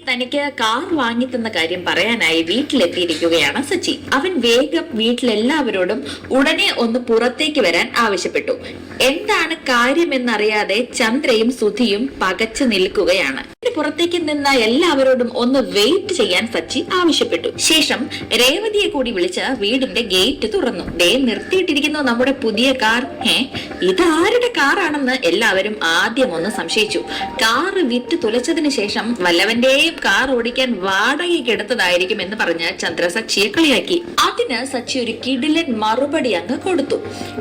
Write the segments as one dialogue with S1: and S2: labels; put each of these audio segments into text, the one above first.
S1: തനിക്ക് കാർ വാങ്ങി തന്ന കാര്യം പറയാനായി വീട്ടിലെത്തിയിരിക്കുകയാണ് സച്ചി. അവൻ വേഗം വീട്ടിലെല്ലാവരോടും ഉടനെ ഒന്ന് പുറത്തേക്ക് വരാൻ ആവശ്യപ്പെട്ടു. എന്താണ് കാര്യമെന്നറിയാതെ ചന്ദ്രയും സുധിയും പകച്ചു നിൽക്കുകയാണ്. പുറത്തേക്ക് നിന്ന എല്ലാവരോടും ഒന്ന് വെയിറ്റ് ചെയ്യാൻ സച്ചി ആവശ്യപ്പെട്ടു. ശേഷം രേവതിയെ കൂടി വിളിച്ച് വീടിന്റെ ഗേറ്റ് തുറന്നു. ദേ നിർത്തിയിട്ടിരിക്കുന്നു നമ്മുടെ പുതിയ കാർ. ഇതാരുടെ കാറാണെന്ന് എല്ലാവരും ആദ്യം ഒന്ന് സംശയിച്ചു. കാർ വിറ്റ് തുലച്ചതിന് ശേഷം വല്ലവന്റെയും കാർ ഓടിക്കാൻ വാടകയ്ക്ക് എടുത്തതായിരിക്കും എന്ന് പറഞ്ഞ് ചന്ദ്ര സച്ചിയെ കളിയാക്കി. അതിന് സച്ചി ഒരു കിടിലൻ മറുപടി അങ്ങ് കൊടുത്തു.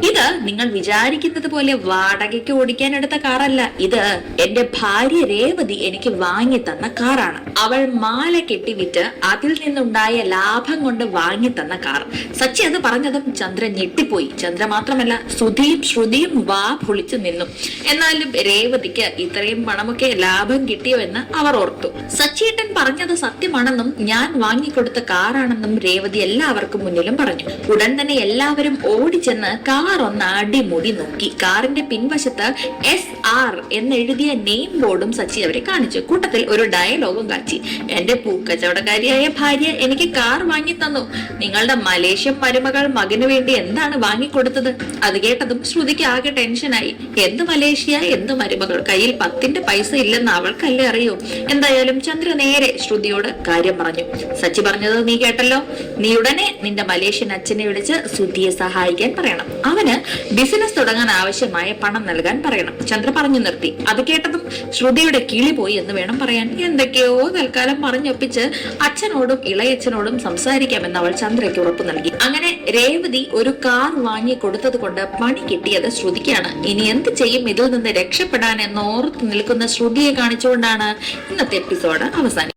S1: ഇത് നിങ്ങൾ വിചാരിക്കുന്നത് പോലെ വാടകയ്ക്ക് ഓടിക്കാൻ എടുത്ത കാറല്ല. ഇത് എന്റെ ഭാര്യ രേവതി എനിക്ക് വാങ്ങി തന്ന കാറാണ്. അവൾ മാല കെട്ടി വിറ്റ് അതിൽ നിന്നുണ്ടായ ലാഭം കൊണ്ട് വാങ്ങി തന്ന കാർ. സച്ചി അത് പറഞ്ഞതും ചന്ദ്ര ഞെട്ടിപ്പോയി. ചന്ദ്ര മാത്രമല്ല, സുധിയും ശ്രുതിയും വാ പൊളിച്ചു നിന്നു. എന്നാലും രേവതിക്ക് ഇത്രയും പണമൊക്കെ ലാഭം കിട്ടിയോ എന്ന് അവർ ഓർത്തു. സച്ചിയേട്ടൻ പറഞ്ഞത് സത്യമാണെന്നും ഞാൻ വാങ്ങിക്കൊടുത്ത കാറാണെന്നും രേവതി എല്ലാവർക്കും മുന്നിലും പറഞ്ഞു. ഉടൻ തന്നെ എല്ലാവരും ഓടിച്ചെന്ന് കാർ ഒന്ന് അടിമുടി നോക്കി. കാറിന്റെ പിൻവശത്ത് SR എന്നെഴുതിയ നെയിം ബോർഡും സച്ചി അവരെ കാണിച്ചു. കൂട്ടത്തിൽ ഒരു ഡയലോഗും കാച്ചി. എന്റെ പൂക്കച്ചവടക്കാരിയായ ഭാര്യ എനിക്ക് കാർ വാങ്ങി തന്നു. നിങ്ങളുടെ മലേഷ്യൻ മരുമകൾ മകന് വേണ്ടി എന്താണ് വാങ്ങിക്കൊടുത്തത്? അത് കേട്ടതും ശ്രുതിക്ക് ആകെ ടെൻഷനായി. എന്ത് മലേഷ്യ, എന്ത് മരുമകൾ? കയ്യിൽ 10 പൈസ ഇല്ലെന്ന് അവൾക്കല്ലേ അറിയൂ. എന്തായാലും ചന്ദ്ര നേരെ ശ്രുതിയോട് കാര്യം പറഞ്ഞു. സച്ചി പറഞ്ഞത് നീ കേട്ടല്ലോ. നീ ഉടനെ നിന്റെ മലേഷ്യൻ അച്ഛനെ വിളിച്ച് സുധിയെ സഹായിക്കാൻ പറയണം. അവന് ബിസിനസ് തുടങ്ങാൻ ആവശ്യമായ പണം നൽകാൻ പറയണം. ചന്ദ്ര പറഞ്ഞു നിർത്തി. അത് കേട്ടതും ശ്രുതിയുടെ കിളി പോയി എന്ന് വേണം പറയാൻ. എന്തൊക്കെയോ തൽക്കാലം പറഞ്ഞൊപ്പിച്ച് അച്ഛനോടും ഇളയച്ഛനോടും സംസാരിക്കാമെന്ന് അവൾ ചന്ദ്രയ്ക്ക് ഉറപ്പു നൽകി. അങ്ങനെ രേവതി ഒരു കാർ വാങ്ങി കൊടുത്തത് കൊണ്ട് പണി കിട്ടിയത് ശ്രുതിക്കാണ്. ഇനി എന്ത് ചെയ്യും ഇതിൽ നിന്ന് രക്ഷപ്പെടാൻ എന്നോർത്ത് നിൽക്കുന്ന ശ്രുതിയെ കാണിച്ചുകൊണ്ടാണ് ഇന്നത്തെ എപ്പിസോഡ് അവസാനിക്കുന്നത്.